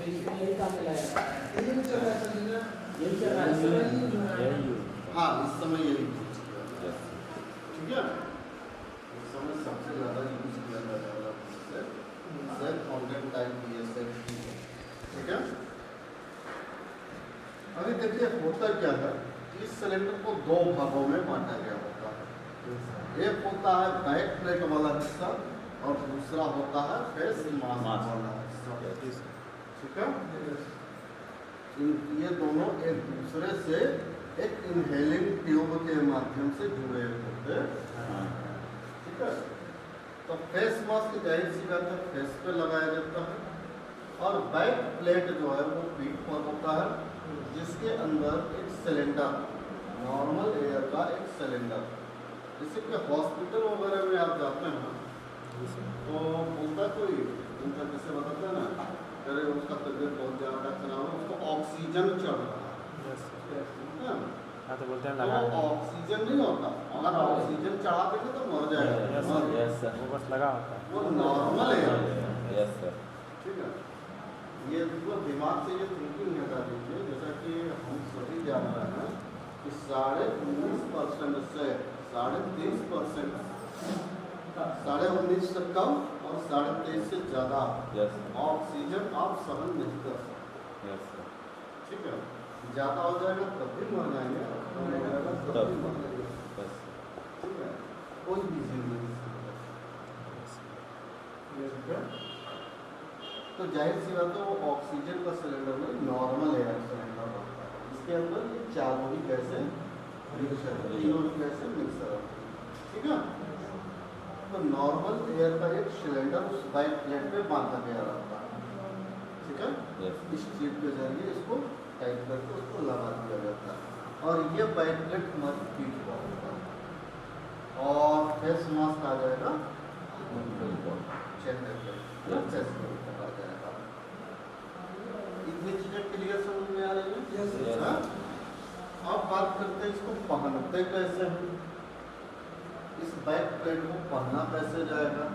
इसमें यही काम में लाया यही चल रहा है सर ना, यही चल रहा है हाँ इस समय यही ठीक है। इस समय सबसे ज़्यादा यूज किया जाने वाला सेल कंटेंट टाइप BSF ठीक है। अभी देखिए होता क्या है, इस सिलेंडर को दो भागों में बांटा गया होता है। एक होता है बैक प्लेट वाला हिस्सा और दूसरा होता है फेस मास्क वाला हिस्सा ठीक है। ये दोनों एक दूसरे से एक इनहेलिंग ट्यूब के माध्यम से जुड़े होते हैं ठीक है। तो फेस मास्क जाहिर सी बात है फेस पे लगाया जाता है और बैक प्लेट जो है वो पीठ पर होता है जिसके अंदर एक सिलेंडर नॉर्मल एयर का एक सिलेंडर, जैसे कि हॉस्पिटल वगैरह में आप जाते हैं तो बोलता कोई उनका जैसे बताते हैं ना, अरे उसका तबियत बहुत ज़्यादा खराब है, उसको ऑक्सीजन चढ़ रहा है हाँ तो बोलते हैं तो लगा ऑक्सीजन नहीं होता, अगर ऑक्सीजन चढ़ा देंगे तो मर जाएगा, वो बस लगा होता है वो नॉर्मल है यस सर। ठीक है। ये मतलब दिमाग से ये थिंकिंग हटा दीजिए, जैसा कि हम सभी जान रहे हैं कि 19.5% से 23%, 19.5 से कम और 23.5 से ज़्यादा ऑक्सीजन आप सहन नहीं कर सकते ठीक है। ज़्यादा हो जाएगा तब भी मर जाएंगे, कम हो जाएगा तब भी मर जाएंगे ठीक है। कोई भी जिंदगी तो जाहिर सी बात है वो ऑक्सीजन का सिलेंडर में नॉर्मल एयर सिलेंडर होता है, इसके अंदर ये चारों ही गैसें मिक्सर तीनों ही गैसें मिक्सर होती है ठीक है। तो नॉर्मल एयर का एक सिलेंडर उस बैक प्लेट पे बांधा गया रहता है ठीक है। इस चीज के जरिए इसको टाइट करके उसको लगा दिया जाता है और ये बैक प्लेट हमारी पीठ पर होता है और फेस मास्क आ जाएगा चेहरे पे फेस पे आ जाएगा। इतनी चीजें क्लियर समझ में आ रही है। अब बात करते हैं इसको पहनते कैसे हैं, इस बैक प्लेट को पहनना कैसे जाएगा।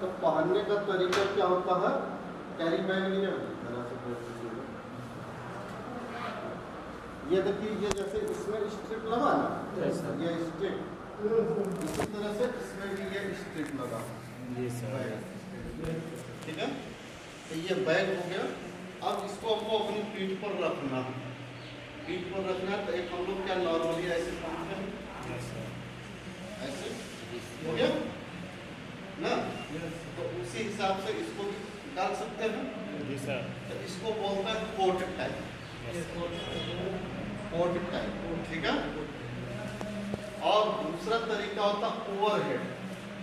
तो पहनने का तरीका क्या होता है, कैरी बैग लिए ये देखिए, ये जैसे इसमें स्ट्रिप लगा ना, ये स्ट्रिप इसी तरह से इसमें भी ये स्ट्रिप लगा ठीक है। तो ये बैग हो गया। अब इसको हमको अपनी पीठ पर रखना है, पीठ पर रखना है तो एक हम लोग क्या नॉर्मली ऐसे पहनते हैं, ऐसे हो गया ना, तो उसी हिसाब से इसको भी डाल सकते हैं जी सर। तो इसको बोलता है कोट टाइप, कोट टाइप ठीक है। और दूसरा तरीका होता है ओवरहेड।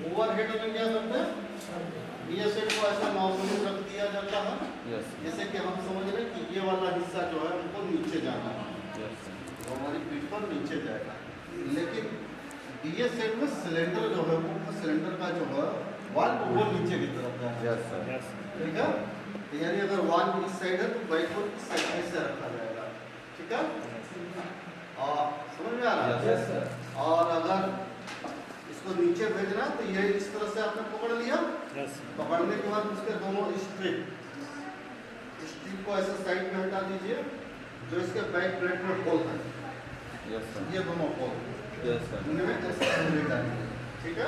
ओवरहेड में क्या करते हैं, BSF को ऐसा नॉर्मली रख दिया जाता है जैसे कि हम समझ रहे हैं कि ये वाला हिस्सा जो है हमको नीचे जाना है तो हमारी पीठ पर नीचे जाएगा, लेकिन BSF में सिलेंडर जो है वो सिलेंडर का जो है वाल्व वो नीचे की तरफ जाएगा ठीक है। तो यानी अगर वाल्व इस साइड है तो बैक को इस साइड ऐसे रखा जाएगा ठीक है। और समझ में आ रहा है और अगर इसको नीचे भेजना है तो ये इस तरह से आपने पकड़ लिया, पकड़ने के बाद उसके दोनों स्ट्रिप को ऐसे साइड में हटा दीजिए, जो इसके बैक प्लेट में होल है ये दोनों होल इनमें ऐसे डालिए ठीक है।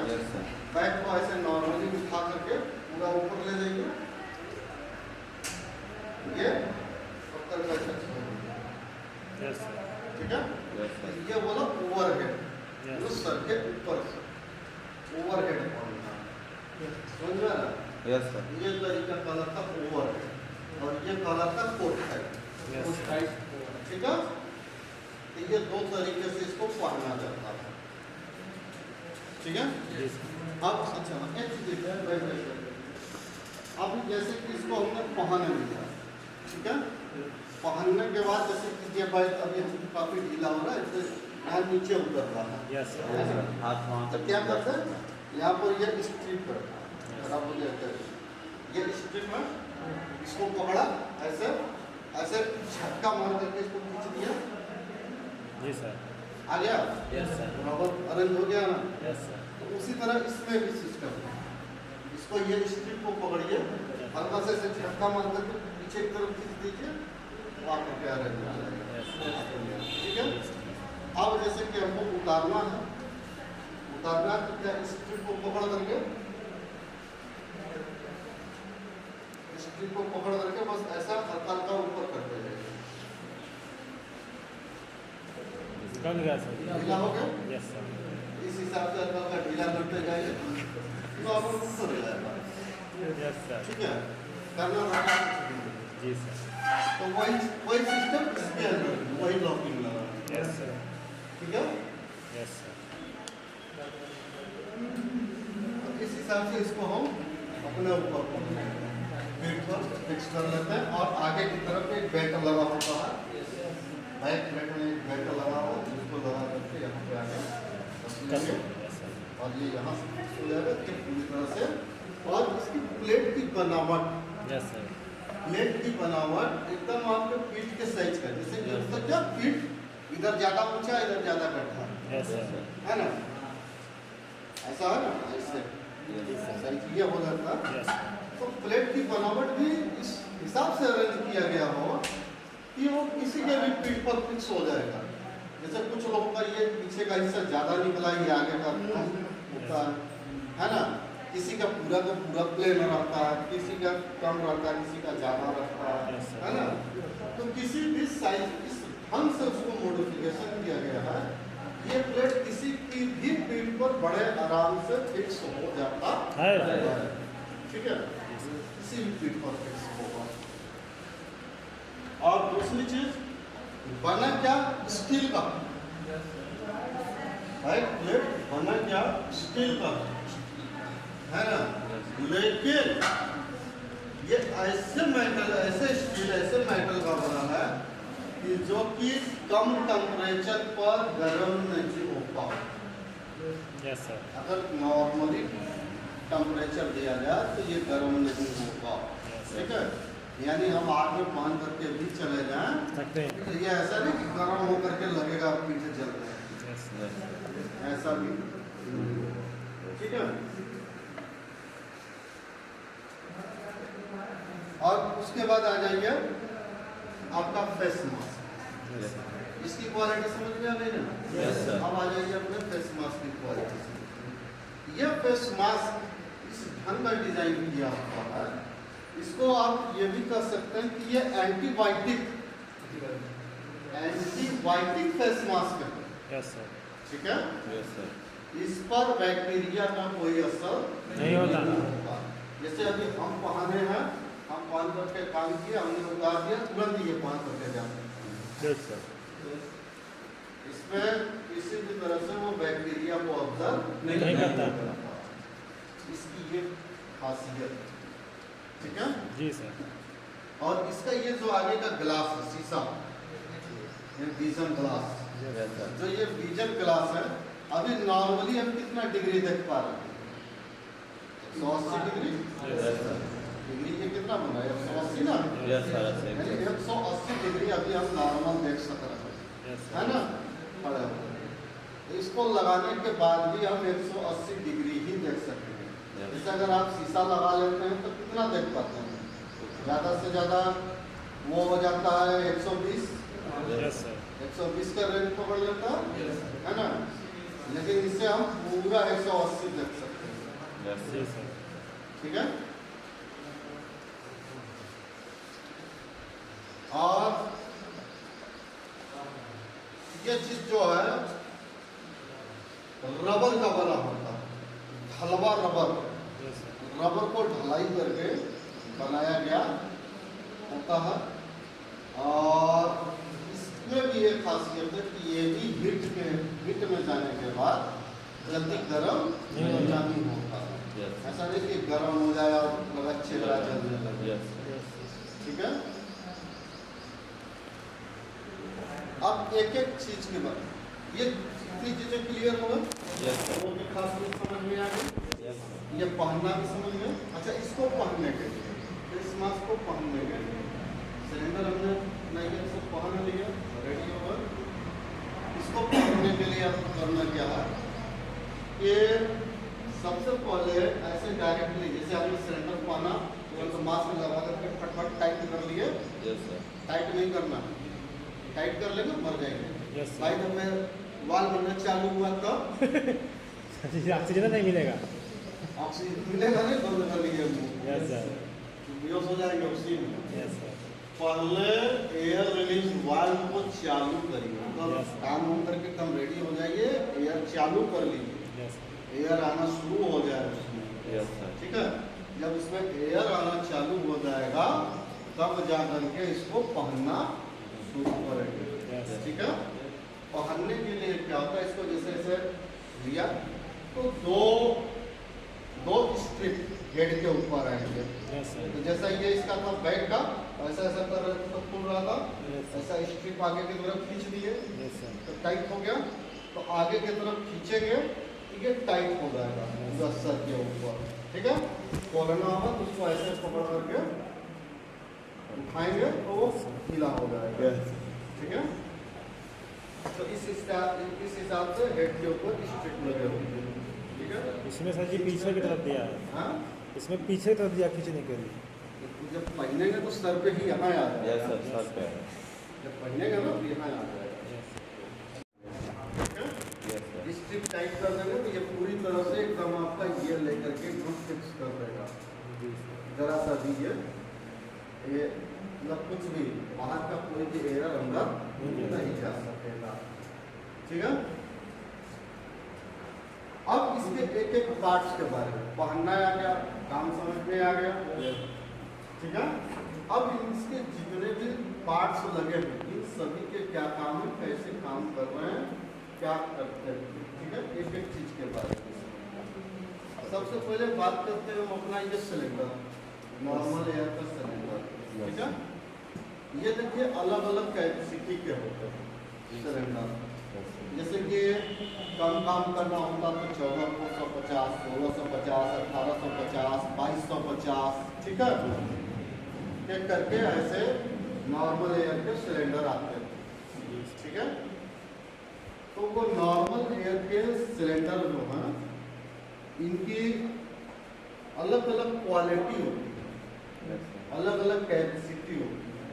बैक को ऐसे नॉर्मली उठा करके पूरा ऊपर ले जाइए, ये 70 का ठीक है। ये बोला ओवरहेड, जो सर के ऊपर से ओवरहेड समझ में आ रहा है। ये तरीका कहलाता है ओवरहेड और ये कहलाता है कोट टाइप ठीक है। तो ये दो तरीके से इसको पहना जाता है ठीक है। अब अच्छा एक चीज अब जैसे कि इसको हमने पहन लिया ठीक है, पहनने के बाद जैसे कि ये बैग अभी काफी ढीला हो रहा है, नीचे उतर रहा है तो क्या करते हैं, यहाँ पर ये स्ट्रिप है खराब हो जाता है, ये स्ट्रिप है इसको पकड़ा ऐसे ऐसे झटका मार करके इसको खींच दिया जी सर, आ गया बराबर अरेंज हो गया ना। तो उसी तरह इसमें भी सिस्टम है, इसको ये स्ट्रिप को पकड़िए हल्का से झटका मार करके पीछे की तरफ खींच दीजिए तो आपका क्या रह जाएगा। ठीक है। अब जैसे कि हमको उतारना है, उतारना तो क्या स्ट्रिप को पकड़ करके, स्ट्रिप को पकड़ करके बस ऐसा हल्का हल्का ऊपर करते जाइए। कम गया सर। ढीला हो गया। Yes sir. इस हिसाब से हल्का हल्का ढीला करते जाइए तो आपको ऊपर हो जाएगा। Yes sir. ठीक है, करना होगा। जी सर। तो वही सिस्टम इसके अंदर वही लॉकिंग लगा। Yes sir. ठीक है। Yes sir. तो इस हिसाब से इसको हम अपने ऊपर पीठ पर फिक्स कर लेते हैं और आगे की तरफ एक बेल्ट लगा होता है, बैक प्लेट में एक बेल्ट लगा हो जिसको लगा करके यहाँ पे आगे यस सर। और ये यहाँ से फिक्स हो जाएगा कि पूरी तरह से। और इसकी प्लेट की बनावट, यस सर। प्लेट की बनावट एकदम आपके पीठ के साइज का, जैसे कि उसका क्या पीठ इधर ज्यादा ऊंचा इधर ज्यादा गड्ढा, यस सर। है ना, ऐसा है ना, ऐसे साइज ये हो जाता है। यस। तो प्लेट की बनावट भी इस हिसाब से अरेंज किया गया हो कि वो किसी के भी पीठ पर फिक्स हो जाएगा। जैसे कुछ लोगों का ये पीछे का हिस्सा ज्यादा निकला, ये आगे का होता है ना, किसी का पूरा प्लेन रहता है, किसी का कम रहता है, किसी का ज्यादा रहता है ना। तो किसी भी साइज इस ढंग से उसको मॉडिफिकेशन किया गया है, ये प्लेट किसी की भी पीठ पर बड़े आराम से फिक्स हो जाता है। ठीक है, किसी भी पीठ पर फिक्स होगा। और दूसरी चीज बना क्या, स्टील का, प्लेट बना क्या, स्टील का है ना, लेकिन ये ऐसे मेटल, ऐसे स्टील, ऐसे मेटल का बना है कि जो कि कम टेम्परेचर पर गर्म नहीं होता। Yes sir. अगर नॉर्मली टेम्परेचर दिया जाए तो ये गर्म नहीं होगा। ठीक है, यानी हम आग में पान करके भी चले जाएं सकते हैं। तो ये ऐसा नहीं कि गर्म होकर के लगेगा पीछे जल रहे हैं, ऐसा भी। ठीक है। और उसके बाद आ जाइए आपका फेस मास्क। इसकी क्वालिटी समझ में आ गई ना? Yes sir. अब आ जाइए अपने फेस मास्क की क्वालिटी। यह फेस मास्क इस ढंग का डिजाइन किया हुआ है, इसको आप ये भी कर सकते हैं कि ये एंटीबायोटिक फेस मास्क है। Yes sir. ठीक है। Yes sir. इस पर बैक्टीरिया का कोई असर नहीं होता। जैसे अभी हम पहने हैं, हम पान करके काम किया, हमने उतार दिया, तुरंत ये पान करके जाते। Yes sir. इसमें किसी भी तरह से वो बैक्टीरिया को ऑब्जर्व नहीं करता। इसकी ये खासियत। ठीक है जी सर। और इसका ये जो आगे का ग्लास है, शीशा, ये विजन ग्लास, जो ये विजन ग्लास है, अभी नॉर्मली हम कितना डिग्री देख पा रहे हैं? 180 डिग्री। डिग्री ये कितना बना है? 180 ना। यानी 180 डिग्री अभी हम नॉर्मल देख सक रहे हैं, है ना, खड़े हो। इसको लगाने के बाद भी हम 180 डिग्री ही देख सकते हैं। जैसे अगर आप शीशा लगा लेते हैं तो कितना देख पाते हैं? ज़्यादा से ज़्यादा वो हो जाता है 120। Yes sir. 120 का रेंज पकड़ लेता है ना, लेकिन इससे हम पूरा 180 देख सकते हैं। जी सर। ठीक है। और ये चीज जो है रबर का बना होता है, ढलवा रबर, रबर को ढलाई करके बनाया गया होता है। और इसमें भी एक खासियत है कि ये भी हीट में जाने के बाद जल्दी गर्म नहीं होता है। ऐसा नहीं कि गर्म हो जाए और लगा छिलरा जलने लगे। ठीक है। अब एक एक चीज के बाद ये चीजें क्लियर हो गई, वो भी खासियत समझ में आ गई। ये पहनना भी समझ में। अच्छा, इसको पहनने के लिए, फेस मास्क को पहनने के लिए सिलेंडर हमने नहीं है, सब पहन लिया, रेडी होगा। इसको पहनने के लिए आपको करना क्या है कि सबसे पहले ऐसे डायरेक्टली, जैसे आपने सिलेंडर पहना, तुरंत मास्क लगा करके फटफट टाइट कर लिए, यस सर। टाइट नहीं करना, टाइट कर लेना मर जाएंगे। Yes, sir. भाई जब मैं वाल बनना चालू हुआ तब ऑक्सीजन नहीं मिलेगा। ऑक्सीजन मिलेगा नहीं, बंद कर लीजिए मुंह, यस सर। बेहोश हो जाएंगे ऑक्सीजन। Yes sir. पहले एयर रिलीज वाल्व को चालू करिए, मतलब Yes. काम वाम करके कम रेडी हो जाइए, एयर चालू कर लीजिए, यस एयर आना शुरू हो जाए उसमें। Yes sir. ठीक है, जब इसमें एयर आना चालू हो जाएगा तब जा करके इसको पहनना शुरू करेंगे। Yes. ठीक है, पहनने के लिए क्या होता है, इसको जैसे ऐसे लिया तो दो स्ट्रिप हेड के ऊपर आएंगे। Yes sir. तो जैसा ये इसका था बैक का, ऐसा ऐसा कर रहे थे तो खुल रहा था, Yes. ऐसा स्ट्रिप आगे की तरफ खींच दिए यस सर। तो टाइट हो गया, तो आगे की तरफ खींचेंगे तो ये टाइट हो जाएगा पूरा सर के ऊपर। ठीक है, खोलना होगा तो उसको ऐसे पकड़ करके उठाएंगे तो वो ढीला हो जाएगा। ठीक है, तो इस हिसाब से हेड के ऊपर स्ट्रिप लगे होंगे। ठीक है, इसमें सर जी पीछे की तरफ दिया है। हाँ, इसमें पीछे की तरफ दिया खींचने के लिए। जब पहनेंगे तो सर पे ही यहाँ आ यस जाएगा। सर, सर पे। जब पहनेंगे ना तो यहाँ आ जाएगा। यस। ठीक है, यस सर। स्ट्रिप टाइट कर देंगे तो ये पूरी तरह से एकदम आपका ये लेकर के एकदम फिक्स कर देगा। जरा सा भी ये मतलब कुछ भी बाहर का कोई भी एयर अंदर नहीं जा सकेगा। ठीक है, अब इसके एक एक पार्ट्स के बारे में पहनना आ गया, काम समझ में आ गया। ठीक है, अब इसके जितने भी पार्ट्स लगे हैं इन सभी के क्या काम है, कैसे काम कर रहे हैं, क्या करते हैं। ठीक है, एक एक चीज के बारे में सबसे पहले बात करते हैं हम अपना ये सिलेंडर, नॉर्मल एयर का सिलेंडर। ठीक है, ये देखिए अलग अलग कैपेसिटी के होते हैं सिलेंडर। जैसे कि कम काम करना होता तो 1450, 1650, 1850, 2250। ठीक है, ये करके ऐसे नॉर्मल एयर के सिलेंडर आते हैं। ठीक है, तो वो नॉर्मल एयर के सिलेंडर जो हैं इनकी अलग अलग क्वालिटी होती है, अलग अलग कैपेसिटी होती है।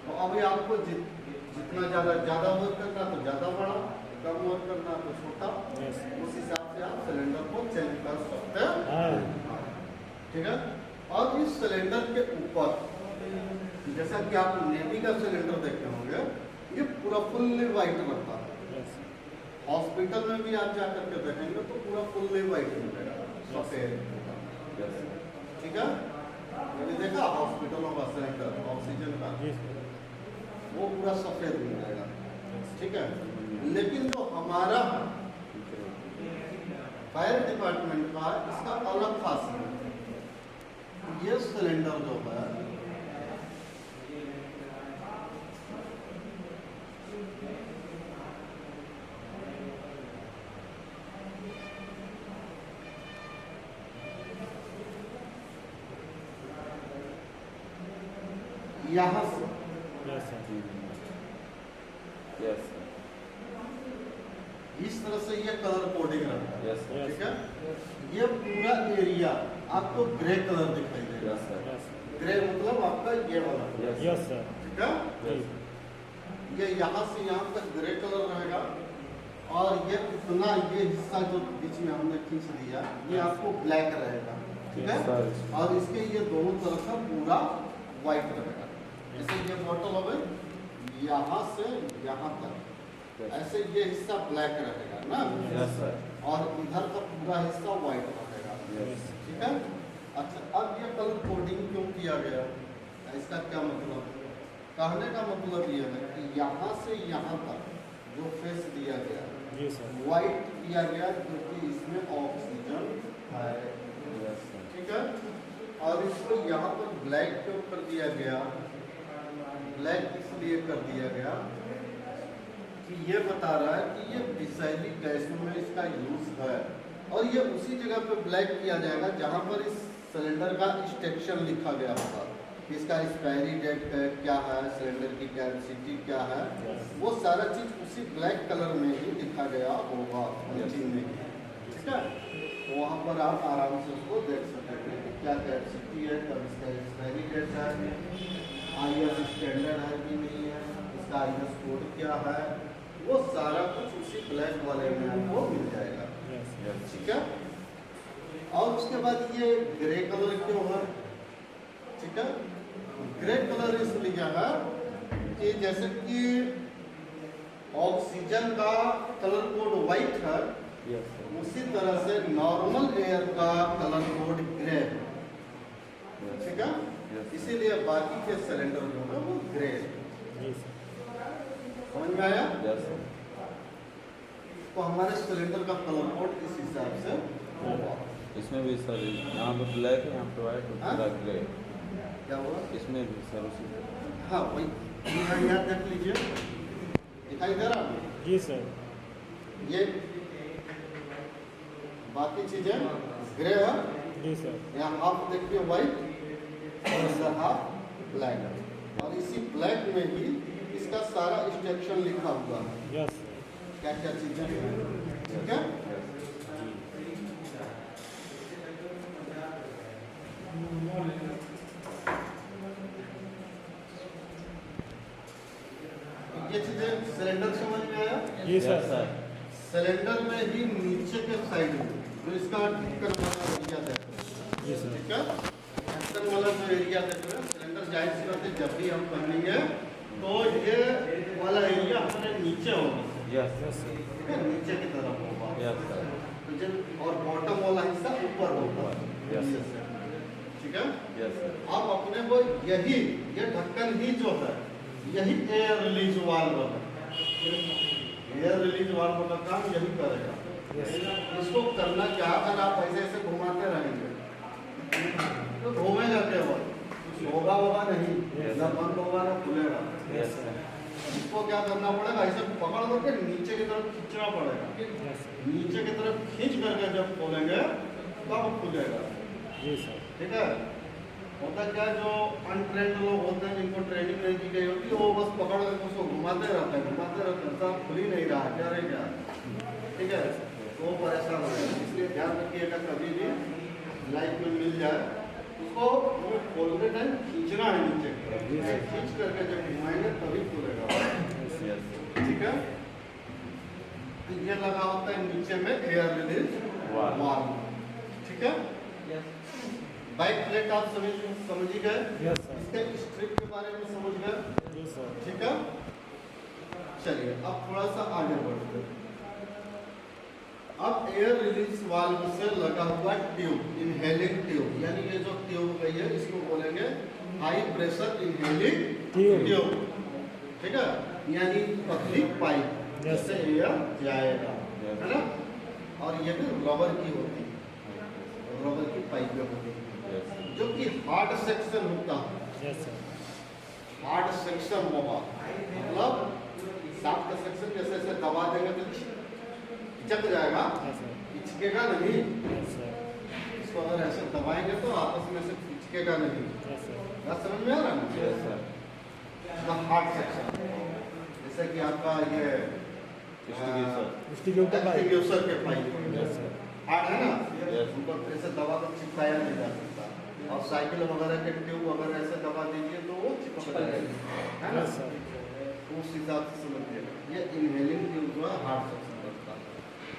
तो अभी आपको जितना ज़्यादा वर्क करना तो ज़्यादा बड़ा, कम वर्क करना तो छोटा, उस हिसाब से आप सिलेंडर को चेंज कर सकते हैं। ठीक है, और इस सिलेंडर के ऊपर जैसा कि आप नेवी का सिलेंडर देखे होंगे ये पूरा फुल्ली वाइट रहता है। हॉस्पिटल में भी आप जाकर के देखेंगे तो पूरा फुल्ली वाइट मिलेगा, सफेद। ठीक है, मैंने देखा हॉस्पिटलों का सिलेंडर ऑक्सीजन का वो पूरा सफेद मिलेगा। ठीक है, लेकिन जो हमारा फायर डिपार्टमेंट का इसका अलग खासियत है। ये सिलेंडर जो है यहाँ से यस इस तरह से ये कलर कोडिंग रहता है। Yes sir. ठीक है, ये पूरा एरिया आपको ग्रे कलर दिखाई देगा। Yes sir. ग्रे मतलब आपका ये वाला। Yes sir. ठीक है, ये यहाँ से यहाँ तक ग्रे कलर रहेगा और ये इतना ये हिस्सा जो बीच में हमने खींच दिया ये आपको ब्लैक रहेगा। ठीक है, और इसके ये दोनों तरफ का पूरा व्हाइट रहेगा। जैसे ये बॉटल हो गई यहाँ से यहाँ तक ऐसे ये हिस्सा ब्लैक रहेगा ना। Yes sir. और इधर का पूरा हिस्सा व्हाइट रहेगा। ठीक है, अच्छा अब ये कलर कोडिंग क्यों किया गया, इसका क्या मतलब? कहने का मतलब ये है कि यहाँ से यहाँ तक जो फेस दिया गया व्हाइट दिया गया क्योंकि इसमें ऑक्सीजन है। ठीक है, और इसको यहाँ पर ब्लैक क्यों कर दिया गया? ब्लैक इसलिए कर दिया गया कि ये बता रहा है कि ये विषैली गैसों में इसका यूज है और ये उसी जगह पे ब्लैक किया जाएगा जहाँ पर इस सिलेंडर का स्ट्रक्चर लिखा गया होगा, इसका एक्सपायरी डेट क्या है, सिलेंडर की कैपेसिटी क्या है, वो सारा चीज़ उसी ब्लैक कलर में ही लिखा गया होगा मशीन में। ठीक है, तो वहाँ पर आप आराम से उसको देख सकेंगे कि क्या कैपेसिटी है, कब इसका एक्सपायरी डेट है, IS स्टैंडर्ड है कि नहीं है, इसका IS कोड क्या है, वो सारा कुछ उसी ब्लैक वाले में आपको मिल जाएगा। ठीक है। और उसके बाद ये ग्रे कलर क्यों है? ठीक है, ग्रे कलर इसलिए है कि जैसे कि ऑक्सीजन का कलर कोड व्हाइट है, उसी तरह से नॉर्मल एयर का कलर कोड ग्रे है। ठीक है, इसीलिए बाकी के सिलेंडर जो है वो ग्रे है। समझ में आया? तो हमारे सिलेंडर का कलर कोड इस हिसाब से होगा। इसमें भी सर यहाँ पे ब्लैक है, यहाँ पे व्हाइट है, पूरा ग्रे। क्या हुआ? इसमें भी सर उसी हाँ वही यहाँ देख लीजिए, दिखाई दे रहा है? जी सर। ये बाकी चीजें ग्रे है, जी सर। यहाँ हाफ देखिए व्हाइट और इसका हाफ ब्लैक है। और इसी ब्लैक में ही इसका सारा इंस्ट्रक्शन लिखा हुआ है, यस सर। क्या क्या चीजें हैं। ठीक है, ये चीजें सिलेंडर समझ में आया? जी सर। सिलेंडर में ही नीचे के साइड में जो इसका ढक्कन वाला एरिया देख रहे हैं। जी सर। ठीक है, ढक्कन वाला जो एरिया देख रहे हैं, सिलेंडर जाहिर सी बात है जब भी हम पहनेंगे तो ये वाला एरिया हमारे नीचे होगा। Yes sir. ठीक है, नीचे की तरफ होगा। Yes sir. तो जब और बॉटम वाला हिस्सा ऊपर होगा। यस ठीक है, यस सर। अब अपने को यही ये ढक्कन ही जो है यही एयर रिलीज वाल्व है। एयर रिलीज वाल्व का काम यही करेगा। इसको करना क्या, अगर आप ऐसे ऐसे घुमाते रहेंगे तो घूमेगा केवल, कुछ होगा नहीं, ना बंद होगा ना खुलेगा। Yes sir. इसको क्या करना पड़ेगा, ऐसे पकड़ करके नीचे की तरफ खींचना पड़ेगा। नीचे की तरफ खींच करके जब खोलेंगे तब खुलेगा। जी सर। ठीक है, होता क्या जो अनट्रेंड लोग होते हैं जिनको ट्रेनिंग नहीं दी गई होती, वो बस पकड़ कर उसको घुमाते रहते हैं, सब खुल ही नहीं रहा है, क्या रहे क्या। ठीक है, तो वो परेशान हो जाए। इसलिए ध्यान रखिएगा, कभी भी लाइफ में मिल जाए उसको वो खोलते टाइम खींचना है नीचे, खींच करके जब घुमाएंगे तभी खुलेगा। ठीक है, ये लगा होता है नीचे में एयर रिलीज वाल्व। ठीक है, बैक प्लेट आप समझ ही गए। Yes sir. इसके स्ट्रिप के बारे में समझ गए। जी सर। ठीक है, चलिए अब थोड़ा सा आगे बढ़ते हैं। अब एयर रिलीज वाल्व से लगा हुआ ट्यूब, इनहेलिंग ट्यूब, यानी ये जो ट्यूब गई है इसको बोलेंगे हाई प्रेशर इनहेलिंग ट्यूब। ठीक है, यानी पतली पाइप जैसे एयर जाएगा, है ना। और ये भी रबर की होती है, रबर की पाइपें होती है जो कि हार्ड सेक्शन होता है। Yes sir. हार्ड सेक्शन होगा, मतलब साफ का सेक्शन जैसे ऐसे दबा देंगे तो चिपक जाएगा, चिपकेगा नहीं। Yes sir. इसको अगर ऐसे दबाएंगे तो आपस में से चिपकेगा नहीं। Yes sir. बात समझ में आ रहा है? Yes sir. हार्ड सेक्शन जैसे कि आपका ये डिस्ट्रीब्यूटर के पाइप यस सर। हार्ड है ना, उनको ऐसे दबा कर चिपकाया नहीं जा सकता। और साइकिल वगैरह के ट्यूब वगैरह ऐसे दबा दीजिए तो वो चिपक जाएगा, है ना। Yes sir. उस हिसाब से समझिएगा, ये इनहेलिंग ट्यूब जो है हार्ड सेक्शन रहता है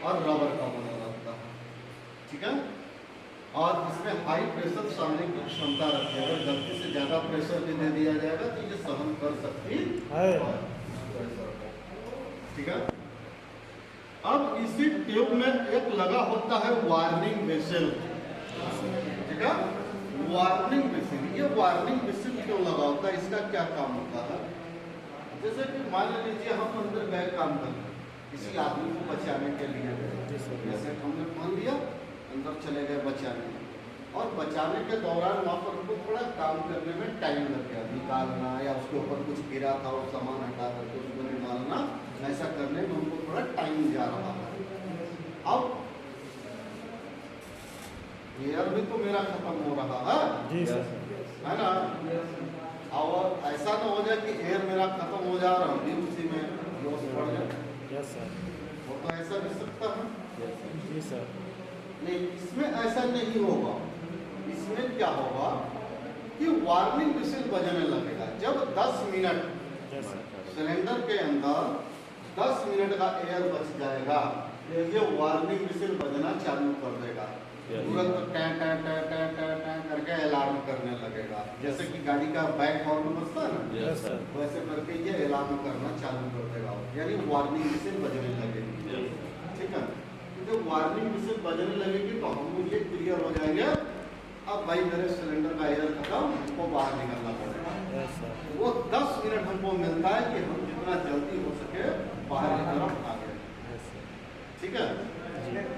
और रबर का बना रहता है। ठीक है, और इसमें हाई प्रेशर सहने की क्षमता रखती है। अगर गलती से ज़्यादा प्रेशर भी दे दिया जाएगा तो ये सहन कर सकती है प्रेशर को। ठीक है, अब इसी ट्यूब में एक लगा होता है वार्निंग वेसल। ठीक है, वार्निंग वेसल, ये वार्निंग वेसल क्यों लगा होता है, इसका क्या काम होता है? जैसे कि मान लीजिए हम अंदर गए काम करने, किसी आदमी को बचाने के लिए, जैसे हमने मान लिया अंदर चले गए बचाने, और बचाने के दौरान वहाँ पर उनको थोड़ा काम करने में टाइम लग गया, निकालना या उसके ऊपर कुछ गिरा था और सामान हटा करके उसको निकालना, ऐसा करने में उनको थोड़ा टाइम जा रहा है। अब एयर भी तो मेरा खत्म हो रहा है, जी सर। है ना। और ऐसा ना हो जाए कि एयर मेरा खत्म हो जा रहा है उसी में लॉस पड़ जाए। Yes sir. वो तो ऐसा भी सकता है। जी सर। नहीं, इसमें ऐसा नहीं होगा। इसमें क्या होगा कि वार्निंग विसिल बजने लगेगा। जब 10 मिनट Yes, sir. सिलेंडर के अंदर 10 मिनट का एयर बच जाएगा, ये वार्निंग विसिल बजना चालू कर देगा। Yes. तुरंत time time time time time time करके अलार्म करने लगेगा, जैसे कि गाड़ी का बैक हॉर्न बजता है ना, Yes, sir. वैसे करके ये अलार्म करना चालू कर देगा, यानी वार्निंग विसिल बजने लगेगी। Yes. ठीक है, तो वार्निंग विसिल बजने लगेगी तो हम ये क्लियर हो जाएंगे, अब भाई मेरे सिलेंडर का एयर खत्म, हमको बाहर निकलना पड़ेगा। Yes, sir. वो 10 मिनट हमको मिलता है कि हम जितना जल्दी हो सके बाहर की तरफ भागे। Yes, sir. ठीक है,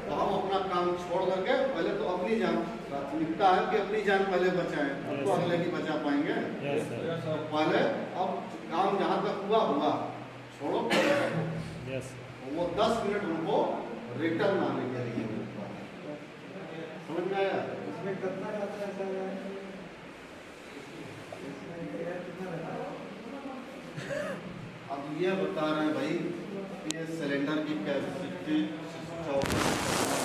तो हम अपना काम छोड़ करके पहले तो अपनी जान, प्राथमिकता है कि अपनी जान पहले बचाएं, हम तो अगले की बचा पाएंगे। Yes, sir. तो पहले अब काम जहाँ तक हुआ छोड़ो। Yes, sir. वो 10 मिनट हमको रिटर्न आने के लिए मिलता है। समझ में आया? इसमें कितना रहता है सर? अब ये बता रहे हैं भाई कि ये सिलेंडर की कैपेसिटी 24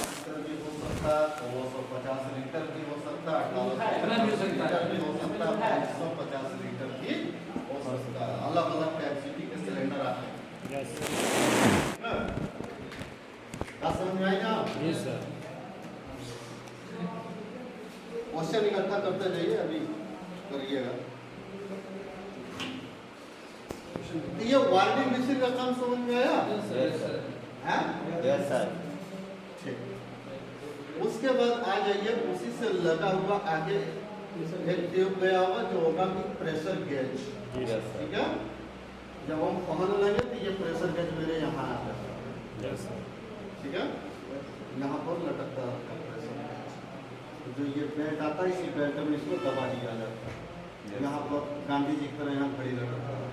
लीटर भी हो सकता है, 250 लीटर भी हो सकता है, 1850 लीटर भी हो सकता है, 550 लीटर भी हो सकता है। अलग अलग कैपेसिटी के सिलेंडर आते हैं। Yes, sir. क्या समझ में आएगा? Yes, sir. क्वेश्चन इकट्ठा करते जाइए, अभी करिएगा। ये वार्निंग विसिल का काम समझ में आया? Yes, sir. हैं? Yes, sir. ठीक। उसके बाद आ जाइए, उसी से लगा हुआ आगे एक ट्यूब गया हुआ जो होगा कि प्रेशर गेज। Yes, sir. ठीक है, जब हम पहन लेंगे तो ये प्रेशर गेज मेरे यहाँ आ जाएगा। Yes, sir. ठीक है, यहाँ पर लटकता रहता है प्रेशर गेज। जो ये बेल्ट आता है, इसी बेल्ट में इसको दबा दिया जाता है। Yes. यहाँ पर गांधी जी की तरह यहाँ खड़ी लटकता है।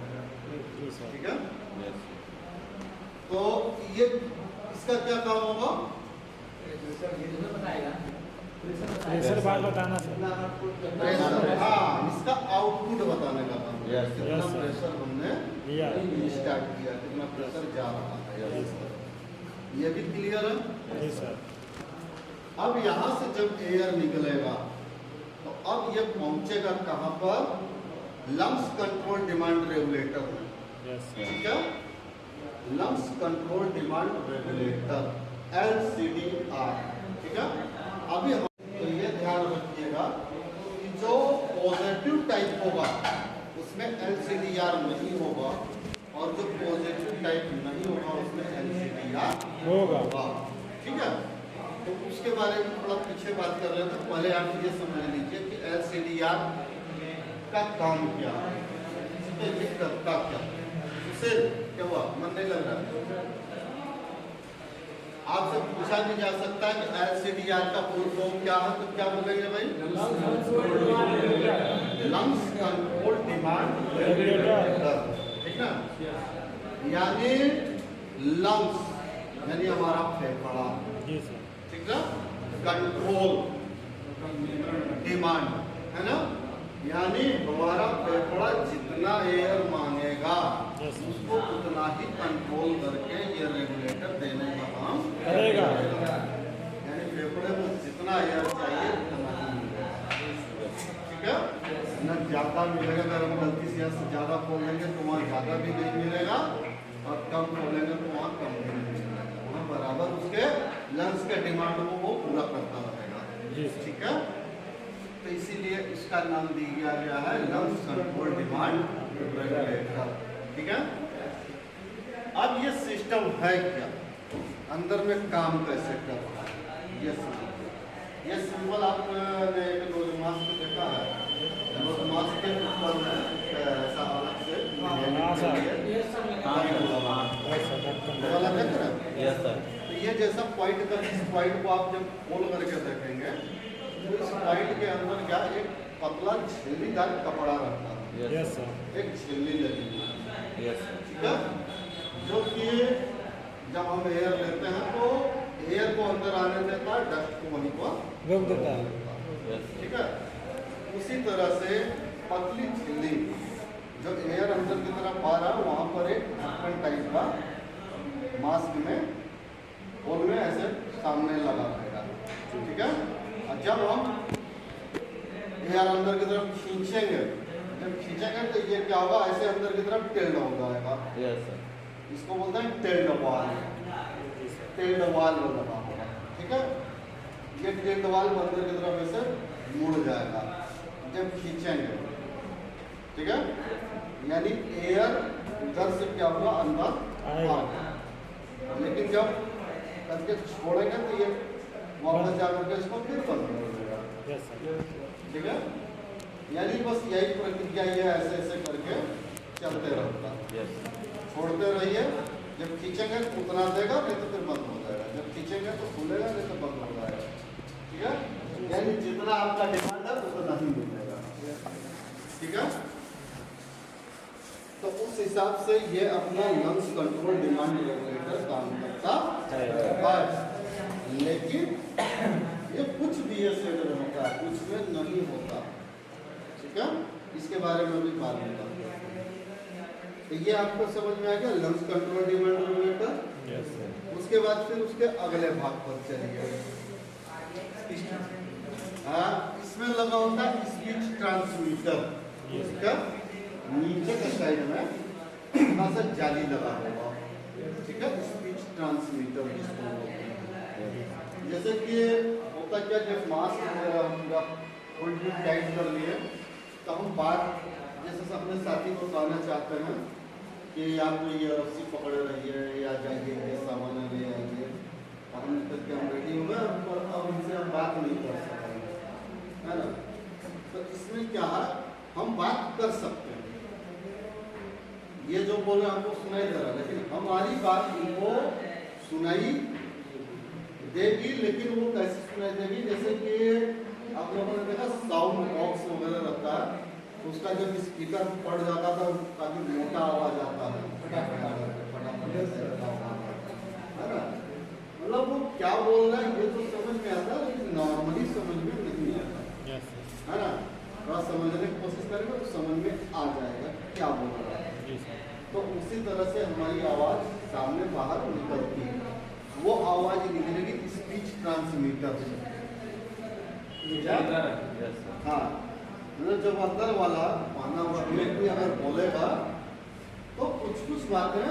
Yes, sir. ठीक है, Yes. तो ये इसका क्या काम होगा? Pressure बार बताना सर. प्रेशर, हाँ, इसका आउटपुट बताने का काम है। Yes, कितना yes, sir. प्रेशर हमने लिया. स्टार्ट किया, कितना प्रेशर जा रहा है। Yes, sir. ये भी क्लियर है? Yes, sir. अब यहाँ से जब एयर निकलेगा तो अब ये पहुंचेगा कहाँ पर? लम्स कंट्रोल डिमांड रेगुलेटर में। Yes, sir. ठीक है, lungs control demand regulator LCDR। ठीक है, अभी हम तो ये ध्यान रखिएगा कि जो पॉजिटिव टाइप होगा उसमें LCDR नहीं होगा, और जो पॉजिटिव टाइप नहीं होगा उसमें LCDR होगा. होगा। ठीक है, तो उसके बारे में थोड़ा पीछे बात कर रहे थे, पहले आप ये समझ लीजिए कि LCDR का काम क्या है, इसमें ये करता क्या है। उससे क्या हुआ, मन नहीं लग रहा है? आपसे पूछा भी जा सकता है कि LCDR का फुल फॉर्म क्या है, तो क्या बोलेंगे भाई? Lungs control demand regulator. ठीक ना, यानी लम्स यानी हमारा फेफड़ा। जी सर. ठीक ना, कंट्रोल डिमांड है ना, यानी हमारा फेफड़ा जितना एयर मांगेगा Yes, sir. उसको उतना ही कंट्रोल करके ये रेगुलेटर देने का काम करेगा. यानी फेफड़े में जितना एयर चाहिए उतना ही मिलेगा। ठीक है, न ज़्यादा मिलेगा, अगर हम गलती से यहाँ से ज़्यादा खोलेंगे तो वहाँ ज़्यादा भी नहीं मिलेगा, और कम खोलेंगे तो वहाँ कम भी नहीं मिलेगा। वहाँ बराबर उसके लंग्स के डिमांड को वो पूरा करता रहेगा। जी सर. ठीक है, तो इसीलिए इसका नाम दिया गया है लंग्स कंट्रोल डिमांड रेगुलेटर। ठीक है, अब ये सिस्टम है क्या, अंदर में काम कैसे कर रहा है, ये सिंबल आपने एक नोज मास्क देखा है, नोज मास्क के ऊपर में ऐसा अलग से हाँ, सर. ये Yes, sir. वाला देख रहे हैं? Yes, sir. तो ये जैसा पॉइंट का, इस पॉइंट को आप जब खोल करके देखेंगे तो इस पॉइंट के अंदर क्या एक पतला झिल्लीदार कपड़ा रहता है, Yes, sir. एक झिल्ली लगी हुई है। Yes, sir. ठीक है, जो कि जब हम एयर लेते हैं तो एयर को अंदर आने देता है, डस्ट को वहीं पर रोक देता है. Yes, sir. ठीक है, उसी तरह से पतली झिल्ली जो एयर अंदर की तरफ आ रहा है वहाँ पर एक ढक्कन टाइप का मास्क में होल में ऐसे सामने लगा रहेगा। ठीक है, और जब हम एयर अंदर की तरफ खींचेंगे जब खींचेंगे तो ये क्या होगा, ऐसे अंदर की तरफ टेल्ड हो जाएगा। Yes, sir. इसको बोलते हैं टेल्ड वाल, टेल्ड वाल लगा होगा, ठीक है। ये टेल्ड वाल अंदर की तरफ ऐसे मुड़ जाएगा जब खींचेंगे, ठीक है। यानी एयर उधर से क्या होगा, अंदर आएगा, लेकिन जब करके छोड़ेंगे तो ये वापस जाकर के इसको फिर बंद कर देगा, यस सर। ठीक है। यानी बस यही प्रक्रिया ये ऐसे ऐसे करके चलते रहता, Yes. छोड़ते रहिए, जब खींचेंगे तो उतना देगा, नहीं तो फिर बंद हो जाएगा, जब खींचेंगे तो खुलेगा, नहीं तो बंद हो जाएगा, ठीक है। यानी जितना आपका डिमांड है उतना ही मिलेगा, ठीक है। तो उस हिसाब से ये अपना लंग्स कंट्रोल डिमांड रेगुलेटर काम करता है, लेकिन ये कुछ BSED में होता है, कुछ में नहीं होता, ठीक है। इसके बारे में भी बात होता है। तो ये आपको समझ में आ गया lungs control demand regulator. Yes sir. उसके बाद फिर उसके अगले भाग पर चलिए। इसमें लगा होता है स्पीच ट्रांसमीटर, इसका नीचे के साइड में थोड़ा सा जाली लगा होगा, ठीक है, स्पीच ट्रांसमीटर जिसको बोलते हैं। जैसे कि होता क्या, जब मास्क वगैरह पूरा फुल टाइट कर लिए तो हम बात जैसे अपने साथी को कहना चाहते हैं कि आप ये रस्सी पकड़े रहिए या जाइए, ये सामान ले आइए, हम करके हम रेडी हो गए, पर अब उनसे हम बात नहीं कर सकते, है ना। तो इसमें क्या है, हम बात कर सकते हैं, ये जो बोले हमको सुनाई दे रहा है, लेकिन हमारी बात उनको सुनाई देगी, लेकिन वो कैसे सुनाई देगी, जैसे कि आप लोगों ने देखा साउंड बॉक्स वगैरह रहता है, उसका जब स्पीकर पड़ जाता था काफी मोटा आवाज आता है, है ना। मतलब वो क्या बोल रहा है ये तो समझ में आता है, लेकिन नॉर्मली समझ में नहीं आता, यस है ना। थोड़ा समझने की कोशिश करेंगे तो समझ में आ जाएगा क्या बोल रहा है। जी सर। तो उसी तरह से हमारी आवाज सामने बाहर निकलती है, वो आवाज निकलेगी स्पीच ट्रांसमीटर से। Yes, sir. हाँ, मतलब जब अंदर वाला माना व्यक्ति अगर बोलेगा तो कुछ बातें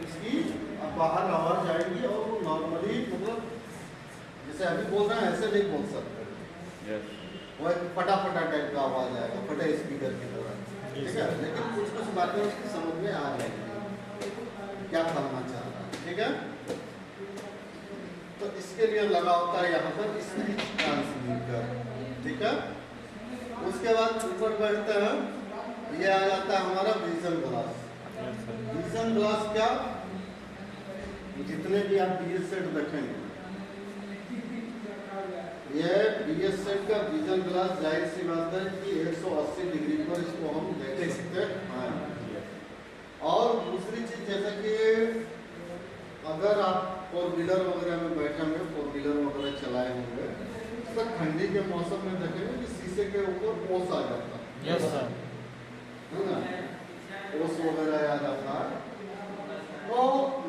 उसकी बाहर आवाज आएगी, और वो नॉर्मली मतलब जैसे अभी बोल रहे हैं ऐसे नहीं बोल सकते, Yes. वो एक फटाफटा टाइप का आवाज आएगा, फटे स्पीकर की तरह, ठीक है। लेकिन कुछ बातें उसकी समझ में आ जाएगी क्या करना चाह रहा है, ठीक है। तो इसके लिए लगा होता है यहाँ पर स्पीच ट्रांसमीटर, ठीक है। उसके बाद ऊपर बढ़ते हैं, ये आ जाता है हमारा विजन ग्लास। विजन ग्लास क्या, जितने भी आप BSED देखेंगे, ये BSED का विजन ग्लास जाहिर सी बात है कि 180 डिग्री पर इसको हम देख सकते हैं। और दूसरी चीज जैसा कि अगर आप 4 व्हीलर वगैरह में बैठे होंगे, 4 व्हीलर वगैरह चलाए होंगे, तो ठंडी के मौसम में देखेंगे कि शीशे के ऊपर ओस आ जाता है, यस सर। है ना, ओस वगैरह आ जाता है। तो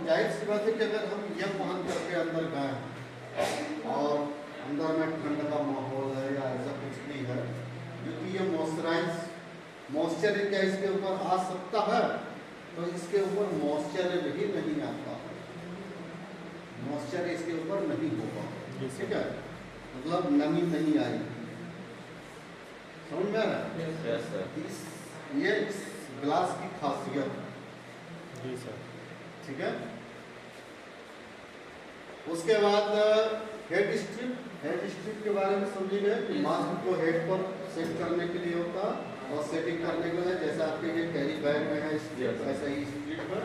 जाहिर सी बात है कि अगर हम यह पहन करके अंदर गए और अंदर में ठंड का माहौल है या ऐसा कुछ भी है, क्योंकि ये मॉइस्चर क्या इसके ऊपर आ सकता है, तो इसके ऊपर मॉइस्चर भी नहीं आता, मॉइस्चर इसके ऊपर नहीं होगा, ठीक है, मतलब नमी नहीं आएगी, समझ में आ रहा है। Yes, sir. ये इस ग्लास की खासियत, जी सर। ठीक है। उसके बाद हेड स्ट्रिप के बारे में समझिए कि मास्क को हेड पर सेट करने के लिए होता है और सेटिंग करने के लिए, जैसे आपके ये कैरी बैग में है स्ट्रिप, ऐसा ही स्ट्रिप है,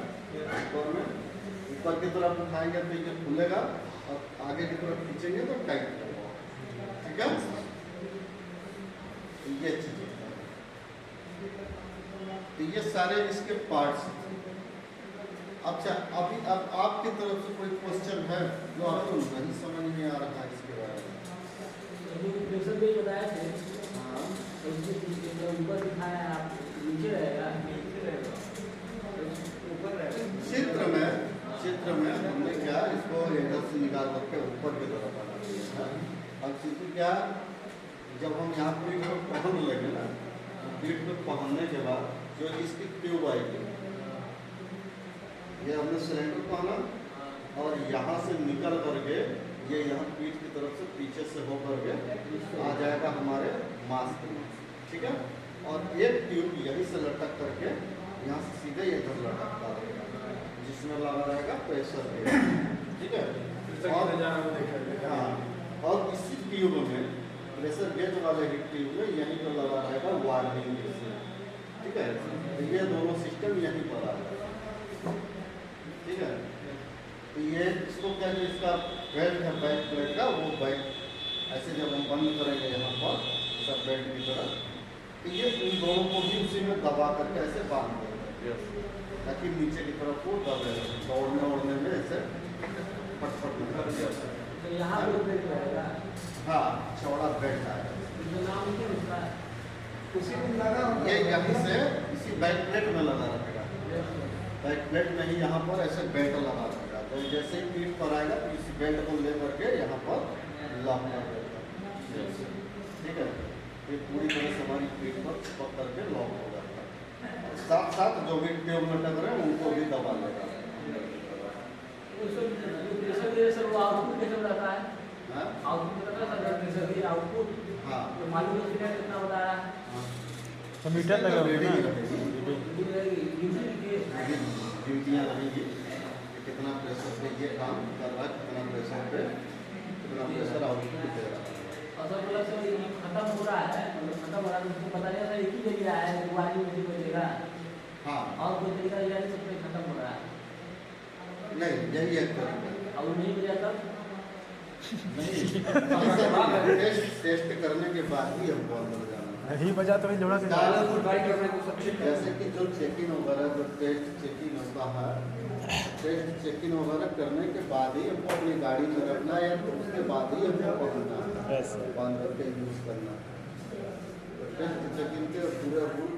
ऊपर की तरफ उठाएंगे तो ये खुलेगा और आगे की तरफ खींचेंगे तो टाइट होगा, ठीक है। ये चीज, तो ये सारे इसके पार्ट्स। अच्छा, अभी अब आपकी तरफ से कोई क्वेश्चन है जो आपको नहीं समझ में आ रहा है इसके बारे में? बताया थे, हाँ, ऊपर दिखाया आप नीचे रहेगा, ऊपर रहेगा। चित्र में हमने क्या इसको हेडर से निकाल करके ऊपर की तरफ बना दिया। अब चित्र क्या, जब हम यहाँ पे इसको पहन लेंगे ना, पीठ पे पहनने के बाद जो इसकी ट्यूब आएगी, ये हमने सिलेंडर पहना और यहाँ से निकल करके ये यहाँ पीठ की तरफ से पीछे से हो करके आ जाएगा हमारे मास्क में, ठीक है। और एक ट्यूब यहीं से लटक करके यहाँ से सीधे इधर लटकता रहेगा, जिसमें लगा रहेगा प्रेशर गेज, ठीक है। हाँ, और इसी ट्यूब में प्रेशर गेज वाले ही ट्यूब में यहीं पर लगा रहेगा वार्निंग, ठीक है। तो ये दोनों सिस्टम यहीं पर आ जाएगा, ठीक है। तो ये इसको क्या है, इसका बेल्ट है बैक प्लेट का, वो बैक ऐसे जब हम बंद करेंगे यहाँ पर सब बेल्ट की तरह, तो ये इन दोनों को भी उसी में दबा करके ऐसे बांध देंगे ताकि नीचे की तरफ वो दबे, दौड़ने ओढ़ने में ऐसे फटफट निकल जाए। तो यहाँ पे बेल्ट रहेगा। हाँ, चौड़ा बेल्ट आएगा। तो नाम क्या उसका है? उसी में लगा ये यहीं से इसी बैक प्लेट में लगा रहेगा, बैक प्लेट में ही यहाँ पर ऐसे बेल्ट लगा रहेगा। तो जैसे ही पीठ पर आएगा तो इसी बेल्ट को ले करके यहाँ पर लॉक कर देगा, ठीक है। ये पूरी तरह से हमारी पीठ पर चिपक करके लॉक हो जाता है। साथ साथ जो भी ट्यूब में टक रहे हैं उनको भी दबा लेगा। आउटपुट कैसे रहता है? हाँ? आउटपुट आउटपुट हाँ, तो मालूम है कितना बता रहा है? तो मीटर लगा हुआ है ना, ड्यूटियाँ रहेंगी कि कितना प्रेशर पे ये काम कर रहा है, कितना प्रेशर पे कितना प्रेशर आउटपुट दे रहा है। और सब मतलब सर ये खत्म हो रहा है, मतलब खत्म हो रहा है, तो उसको पता नहीं सर एक ही जगह है, वाली मुझे कोई देगा। हाँ, और कोई तरीका यह सब पे खत्म हो रहा है। नहीं यही एक तरीका और नहीं बजा तब नहीं, टेस्ट करने के बाद ही हमको अंदर जाना है। नहीं बजा तो जोड़ा के जैसे कि जो चेकिंग वगैरह, जो टेस्ट चेकिंग होता है, टेस्ट चेकिंग वगैरह करने के बाद ही हमको अपनी गाड़ी में रखना है, तो उसके बाद ही हमको पकड़ना है, बांध करके यूज़ करना है। टेस्ट चेकिंग के पूरे रूल